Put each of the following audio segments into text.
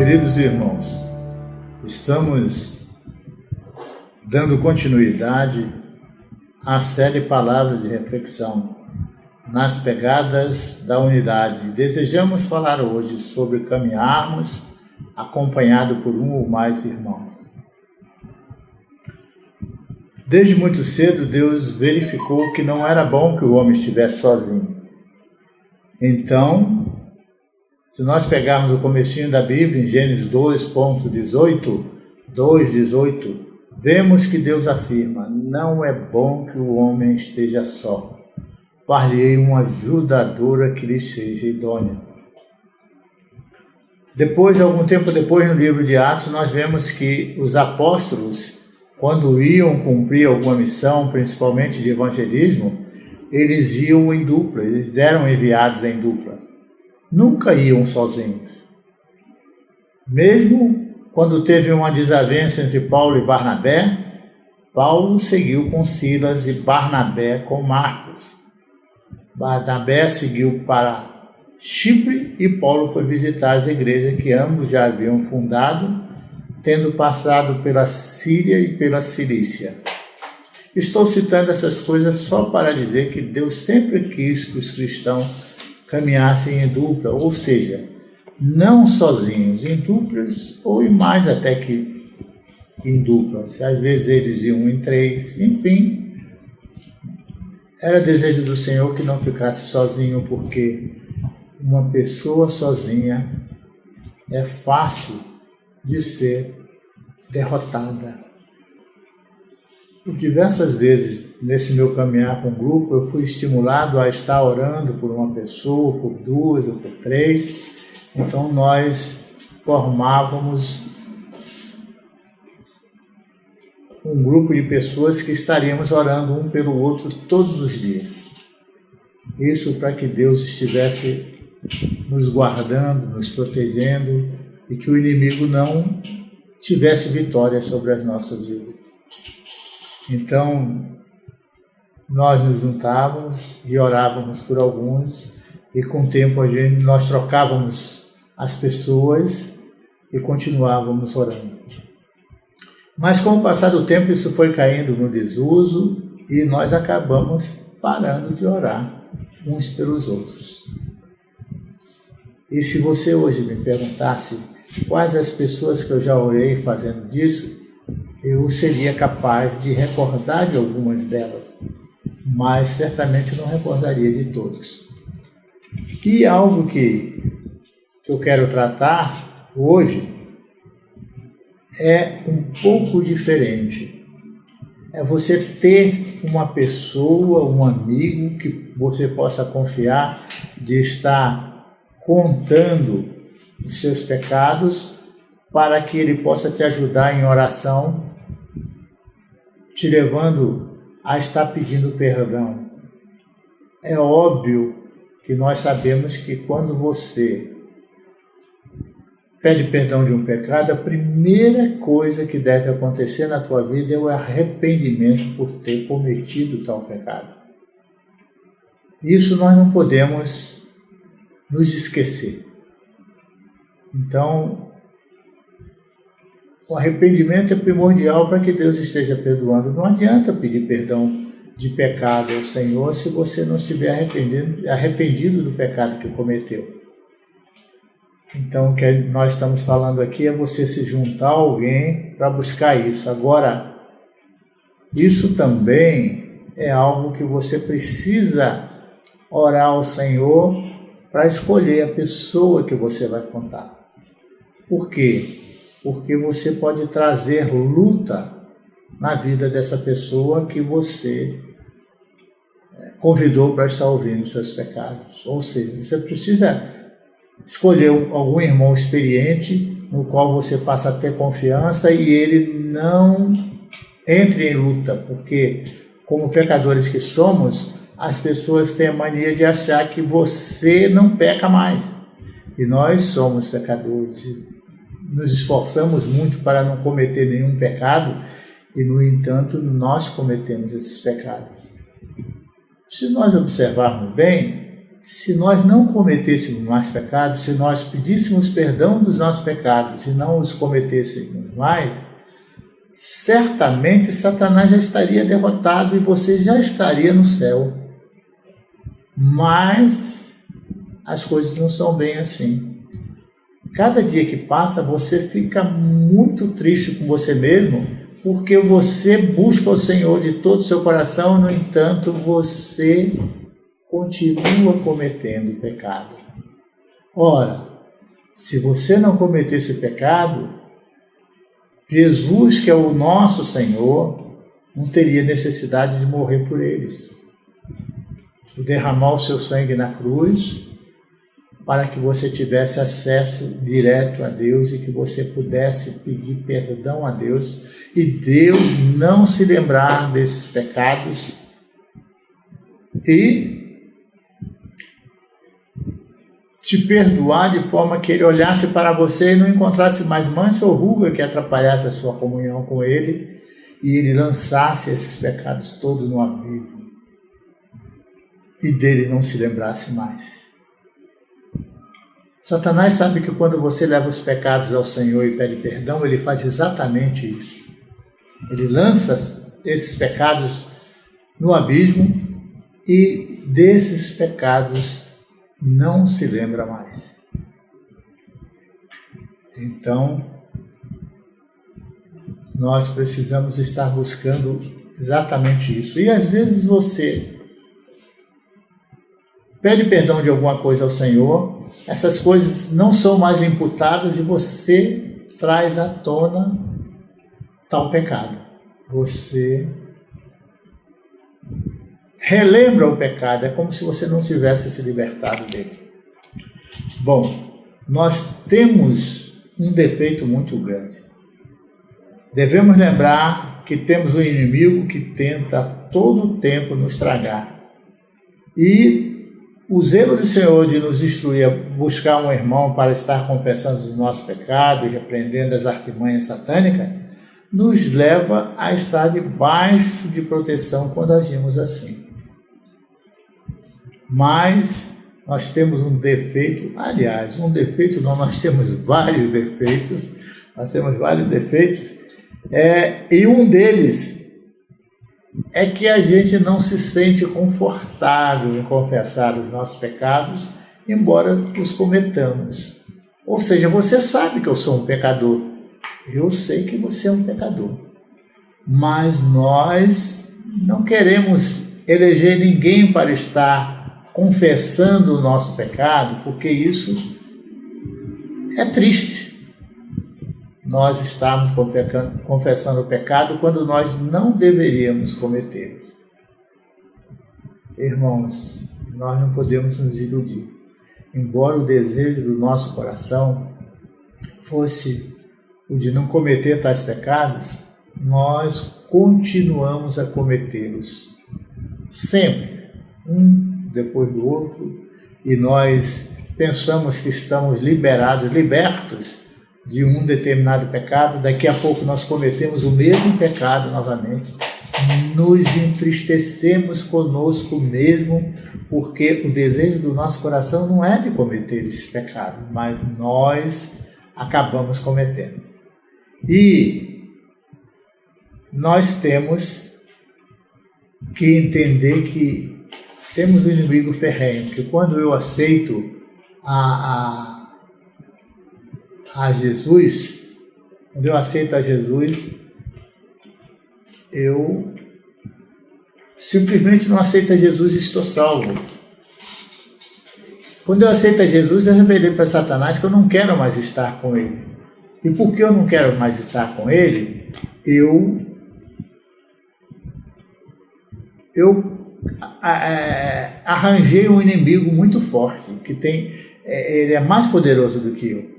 Queridos irmãos, estamos dando continuidade à série Palavras de Reflexão nas pegadas da unidade. Desejamos falar hoje sobre caminharmos acompanhado por um ou mais irmãos. Desde muito cedo, Deus verificou que não era bom que o homem estivesse sozinho. Então, se nós pegarmos o comecinho da Bíblia, em Gênesis 2:18, vemos que Deus afirma: não é bom que o homem esteja só. Far-lhe-ei uma ajudadora que lhe seja idônea. Depois, algum tempo depois, no livro de Atos, nós vemos que os apóstolos, quando iam cumprir alguma missão, principalmente de evangelismo, eles iam em dupla, eles eram enviados em dupla. Nunca iam sozinhos. Mesmo quando teve uma desavença entre Paulo e Barnabé, Paulo seguiu com Silas e Barnabé com Marcos. Barnabé seguiu para Chipre e Paulo foi visitar as igrejas que ambos já haviam fundado, tendo passado pela Síria e pela Cilícia. Estou citando essas coisas só para dizer que Deus sempre quis que os cristãos caminhassem em dupla, ou seja, não sozinhos, em duplas ou em mais até que em duplas. Às vezes eles iam em três, enfim. Era desejo do Senhor que não ficasse sozinho, porque uma pessoa sozinha é fácil de ser derrotada. Por diversas vezes, nesse meu caminhar com o grupo, eu fui estimulado a estar orando por uma pessoa, por duas ou por três. Então, nós formávamos um grupo de pessoas que estaríamos orando um pelo outro todos os dias. Isso para que Deus estivesse nos guardando, nos protegendo e que o inimigo não tivesse vitória sobre as nossas vidas. Então, nós nos juntávamos e orávamos por alguns, e com o tempo nós trocávamos as pessoas e continuávamos orando. Mas com o passar do tempo isso foi caindo no desuso e nós acabamos parando de orar uns pelos outros. E se você hoje me perguntasse quais as pessoas que eu já orei fazendo disso, eu seria capaz de recordar de algumas delas, mas certamente não recordaria de todos. E algo que eu quero tratar hoje é um pouco diferente. É você ter uma pessoa, um amigo que você possa confiar de estar contando os seus pecados para que ele possa te ajudar em oração, te levando a estar pedindo perdão. É óbvio que nós sabemos que quando você pede perdão de um pecado, a primeira coisa que deve acontecer na tua vida é o arrependimento por ter cometido tal pecado. Isso nós não podemos nos esquecer. Então, o arrependimento é primordial para que Deus esteja perdoando. Não adianta pedir perdão de pecado ao Senhor se você não estiver arrependido do pecado que cometeu. Então, o que nós estamos falando aqui é você se juntar a alguém para buscar isso. Agora, isso também é algo que você precisa orar ao Senhor para escolher a pessoa que você vai contar. Por quê? Porque você pode trazer luta na vida dessa pessoa que você convidou para estar ouvindo seus pecados. Ou seja, você precisa escolher algum irmão experiente no qual você passa a ter confiança e ele não entre em luta, porque como pecadores que somos, as pessoas têm a mania de achar que você não peca mais. E nós somos pecadores, nos esforçamos muito para não cometer nenhum pecado e, no entanto, nós cometemos esses pecados. Se nós observarmos bem, se nós não cometêssemos mais pecados, se nós pedíssemos perdão dos nossos pecados e não os cometêssemos mais, certamente Satanás já estaria derrotado e você já estaria no céu. Mas as coisas não são bem assim. Cada dia que passa, você fica muito triste com você mesmo, porque você busca o Senhor de todo o seu coração, no entanto, você continua cometendo pecado. Ora, se você não cometesse pecado, Jesus, que é o nosso Senhor, não teria necessidade de morrer por eles. Derramar o seu sangue na cruz para que você tivesse acesso direto a Deus e que você pudesse pedir perdão a Deus e Deus não se lembrar desses pecados e te perdoar de forma que Ele olhasse para você e não encontrasse mais mancha ou ruga que atrapalhasse a sua comunhão com Ele e Ele lançasse esses pecados todos no abismo e dele não se lembrasse mais. Satanás sabe que quando você leva os pecados ao Senhor e pede perdão, ele faz exatamente isso. Ele lança esses pecados no abismo e desses pecados não se lembra mais. Então, nós precisamos estar buscando exatamente isso. E às vezes você pede perdão de alguma coisa ao Senhor, essas coisas não são mais imputadas e você traz à tona tal pecado. Você relembra o pecado, é como se você não tivesse se libertado dele. Bom, nós temos um defeito muito grande. Devemos lembrar que temos um inimigo que tenta a todo tempo nos tragar. E o zelo do Senhor de nos instruir a buscar um irmão para estar confessando os nossos pecados e repreendendo as artimanhas satânicas, nos leva a estar debaixo de proteção quando agimos assim. Mas nós temos um defeito, aliás, um defeito não, nós temos vários defeitos, e um deles é que a gente não se sente confortável em confessar os nossos pecados, embora os cometamos. Ou seja, você sabe que eu sou um pecador. Eu sei que você é um pecador. Mas nós não queremos eleger ninguém para estar confessando o nosso pecado, porque isso é triste. Nós estamos confessando o pecado quando nós não deveríamos cometê-los. Irmãos, nós não podemos nos iludir. Embora o desejo do nosso coração fosse o de não cometer tais pecados, nós continuamos a cometê-los. Sempre, um depois do outro, e nós pensamos que estamos libertos de um determinado pecado, daqui a pouco nós cometemos o mesmo pecado novamente, nos entristecemos conosco mesmo, porque o desejo do nosso coração não é de cometer esse pecado, mas nós acabamos cometendo. E nós temos que entender que temos um inimigo ferrenho, que quando eu aceito a Jesus, quando eu aceito a Jesus, eu simplesmente não aceito a Jesus e estou salvo. Quando eu aceito a Jesus, eu revelei para Satanás que eu não quero mais estar com ele. E porque eu não quero mais estar com ele, eu arranjei um inimigo muito forte, que ele é mais poderoso do que eu.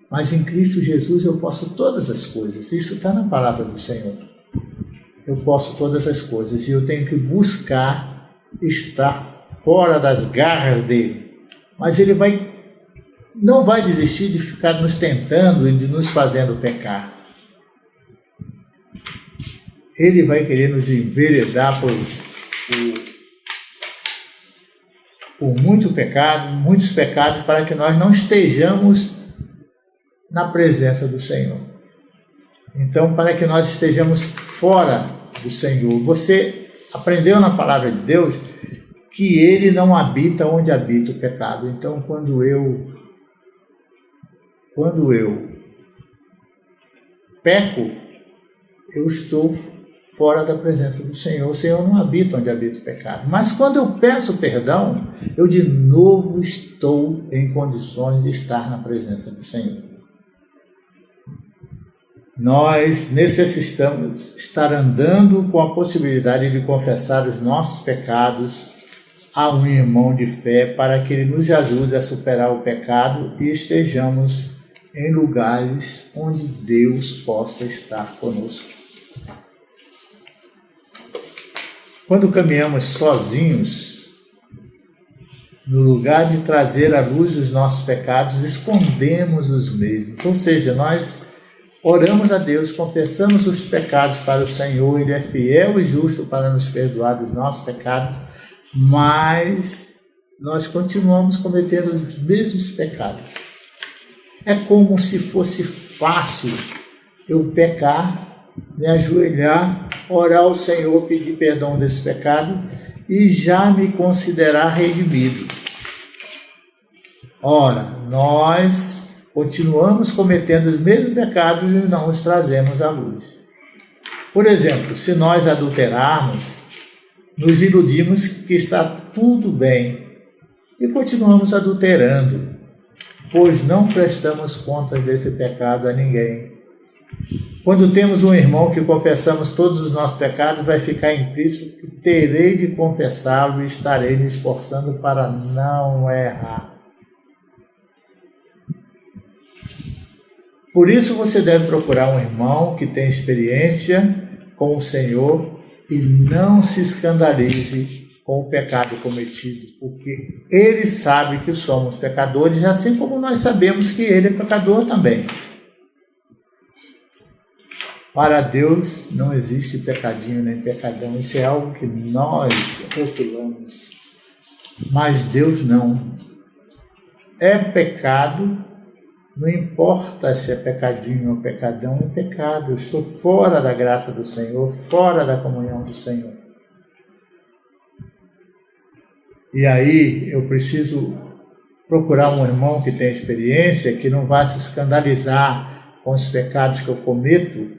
Mas em Cristo Jesus eu posso todas as coisas. Isso está na palavra do Senhor. Eu posso todas as coisas e eu tenho que buscar estar fora das garras dele. Mas ele não vai desistir de ficar nos tentando e de nos fazendo pecar. Ele vai querer nos enveredar por muito pecado, muitos pecados, para que nós não estejamos na presença do Senhor. Então, para que nós estejamos fora do Senhor. Você aprendeu na palavra de Deus que Ele não habita onde habita o pecado. Então, quando eu peco, eu estou fora da presença do Senhor. O Senhor não habita onde habita o pecado. Mas quando eu peço perdão, eu de novo estou em condições de estar na presença do Senhor. Nós necessitamos estar andando com a possibilidade de confessar os nossos pecados a um irmão de fé para que ele nos ajude a superar o pecado e estejamos em lugares onde Deus possa estar conosco. Quando caminhamos sozinhos, no lugar de trazer à luz os nossos pecados, escondemos os mesmos. Ou seja, nós oramos a Deus, confessamos os pecados para o Senhor, Ele é fiel e justo para nos perdoar dos nossos pecados, mas nós continuamos cometendo os mesmos pecados. É como se fosse fácil eu pecar, me ajoelhar, orar ao Senhor, pedir perdão desse pecado e já me considerar redimido. Ora, nós continuamos cometendo os mesmos pecados e não os trazemos à luz. Por exemplo, se nós adulterarmos, nos iludimos que está tudo bem e continuamos adulterando, pois não prestamos contas desse pecado a ninguém. Quando temos um irmão que confessamos todos os nossos pecados, vai ficar implícito que terei de confessá-lo e estarei me esforçando para não errar. Por isso você deve procurar um irmão que tem experiência com o Senhor e não se escandalize com o pecado cometido, porque Ele sabe que somos pecadores, assim como nós sabemos que Ele é pecador também. Para Deus não existe pecadinho nem pecadão, isso é algo que nós rotulamos, mas Deus não. É pecado, não importa se é pecadinho ou pecadão, é pecado. Eu estou fora da graça do Senhor, fora da comunhão do Senhor. E aí eu preciso procurar um irmão que tenha experiência, que não vá se escandalizar com os pecados que eu cometo,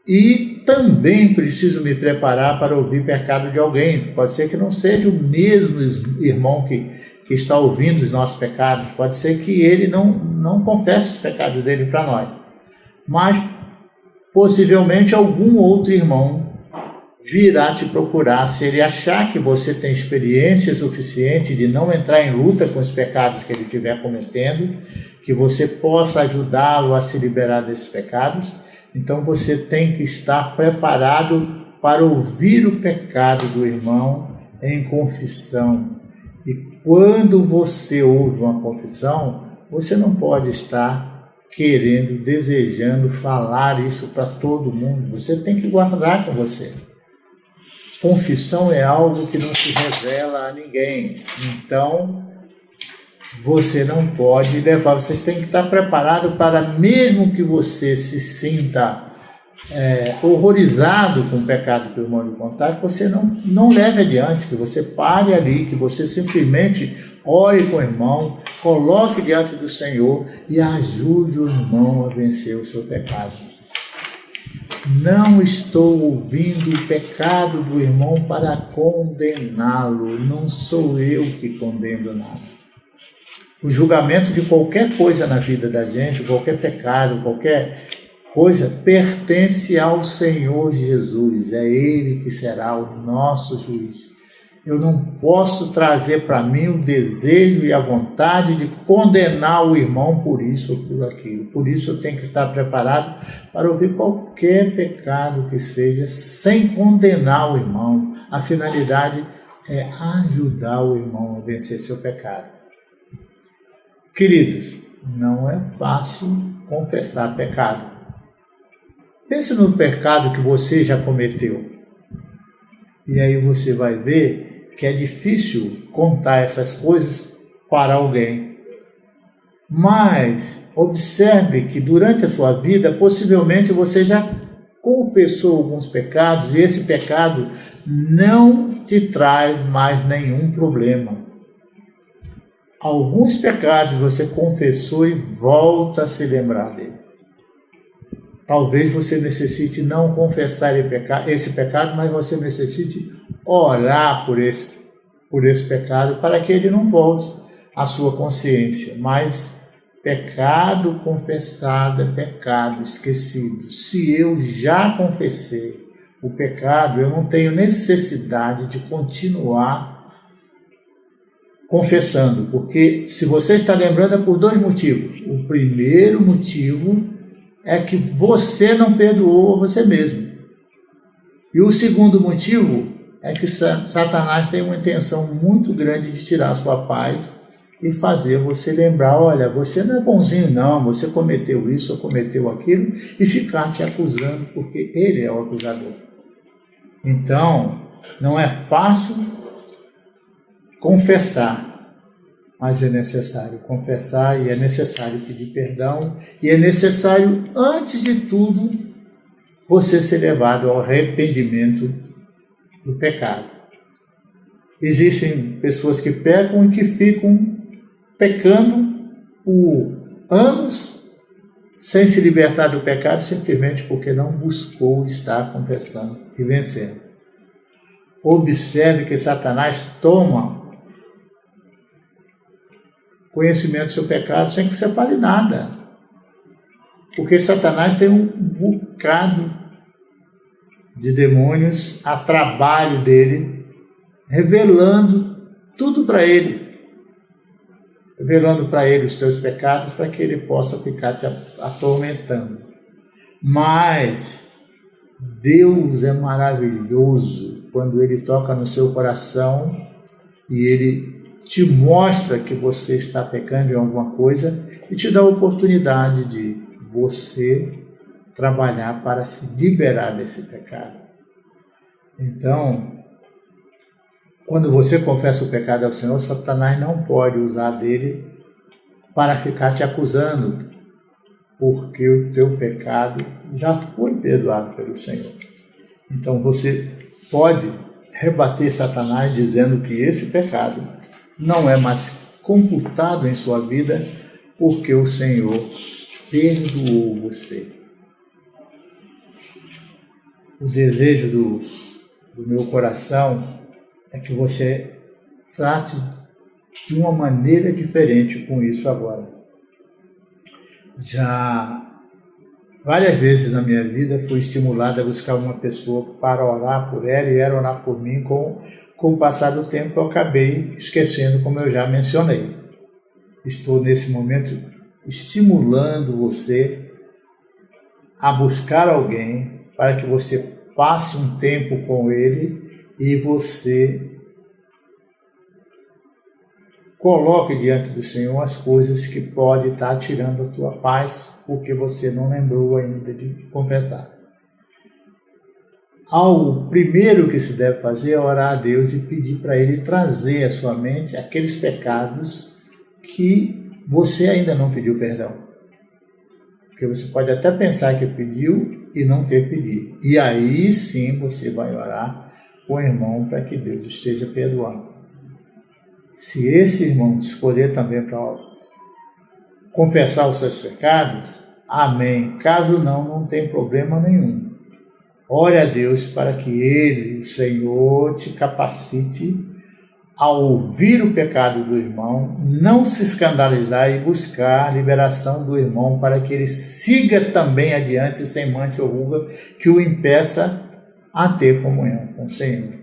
e também preciso me preparar para ouvir pecado de alguém. Pode ser que não seja o mesmo irmão que está ouvindo os nossos pecados, pode ser que ele não confesse os pecados dele para nós, mas possivelmente algum outro irmão virá te procurar se ele achar que você tem experiência suficiente de não entrar em luta com os pecados que ele estiver cometendo, que você possa ajudá-lo a se liberar desses pecados. Então você tem que estar preparado para ouvir o pecado do irmão em confissão. E quando você ouve uma confissão, você não pode estar querendo, desejando falar isso para todo mundo. Você tem que guardar com você. Confissão é algo que não se revela a ninguém. Então, você não pode levar. Vocês têm que estar preparados para, mesmo que você se sinta horrorizado com o pecado que o irmão lhe contar, que você não leve adiante, que você pare ali, que você simplesmente ore com o irmão, coloque diante do Senhor e ajude o irmão a vencer o seu pecado. Não estou ouvindo o pecado do irmão para condená-lo, não sou eu que condeno nada. O julgamento de qualquer coisa na vida da gente, qualquer pecado, qualquer coisa, pertence ao Senhor Jesus. É Ele que será o nosso juiz. Eu não posso trazer para mim o desejo e a vontade de condenar o irmão por isso ou por aquilo. Por isso eu tenho que estar preparado para ouvir qualquer pecado que seja, sem condenar o irmão. A finalidade é ajudar o irmão a vencer seu pecado. Queridos, não é fácil confessar pecado. Pense no pecado que você já cometeu. E aí você vai ver que é difícil contar essas coisas para alguém. Mas observe que durante a sua vida, possivelmente você já confessou alguns pecados e esse pecado não te traz mais nenhum problema. Alguns pecados você confessou e volta a se lembrar dele. Talvez você necessite não confessar esse pecado, mas você necessite orar por esse pecado para que ele não volte à sua consciência. Mas pecado confessado é pecado esquecido. Se eu já confessei o pecado, eu não tenho necessidade de continuar confessando, porque se você está lembrando é por dois motivos. O primeiro motivo é que você não perdoou a você mesmo. E o segundo motivo é que Satanás tem uma intenção muito grande de tirar a sua paz e fazer você lembrar, olha, você não é bonzinho não, você cometeu isso ou cometeu aquilo, e ficar te acusando, porque ele é o acusador. Então, não é fácil confessar, mas é necessário confessar e é necessário pedir perdão e é necessário, antes de tudo, você ser levado ao arrependimento do pecado. Existem pessoas que pecam e que ficam pecando por anos sem se libertar do pecado simplesmente porque não buscou estar confessando e vencendo. Observe que Satanás toma conhecimento do seu pecado sem que você fale nada. Porque Satanás tem um bocado de demônios a trabalho dele, revelando tudo para ele. Revelando para ele os teus pecados para que ele possa ficar te atormentando. Mas Deus é maravilhoso quando ele toca no seu coração e ele te mostra que você está pecando em alguma coisa e te dá a oportunidade de você trabalhar para se liberar desse pecado. Então, quando você confessa o pecado ao Senhor, Satanás não pode usar dele para ficar te acusando, porque o teu pecado já foi perdoado pelo Senhor. Então você pode rebater Satanás dizendo que esse pecado não é mais computado em sua vida, porque o Senhor perdoou você. O desejo do meu coração é que você trate de uma maneira diferente com isso agora. Já várias vezes na minha vida fui estimulado a buscar uma pessoa para orar por ela e ela orar por mim. Com o passar do tempo eu acabei esquecendo, como eu já mencionei. Estou nesse momento estimulando você a buscar alguém para que você passe um tempo com ele e você coloque diante do Senhor as coisas que podem estar tirando a tua paz, porque você não lembrou ainda de confessar. O primeiro que se deve fazer é orar a Deus e pedir para Ele trazer à sua mente aqueles pecados que você ainda não pediu perdão. Porque você pode até pensar que pediu e não ter pedido. E aí sim você vai orar com o irmão para que Deus esteja perdoando. Se esse irmão te escolher também para confessar os seus pecados, amém. Caso não, não tem problema nenhum. Ore a Deus para que Ele, o Senhor, te capacite a ouvir o pecado do irmão, não se escandalizar e buscar a liberação do irmão para que ele siga também adiante sem mancha ou ruga que o impeça a ter comunhão com o Senhor.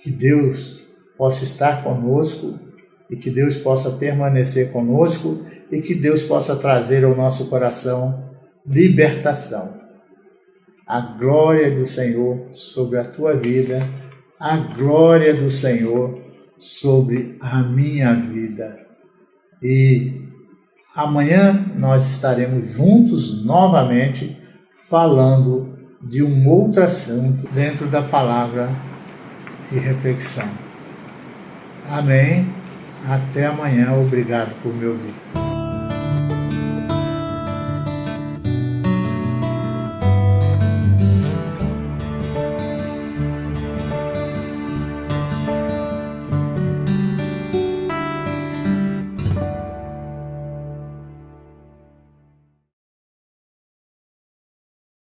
Que Deus possa estar conosco e que Deus possa permanecer conosco e que Deus possa trazer ao nosso coração libertação. A glória do Senhor sobre a tua vida, a glória do Senhor sobre a minha vida. E amanhã nós estaremos juntos novamente falando de um outro assunto dentro da palavra e reflexão. Amém. Até amanhã. Obrigado por me ouvir.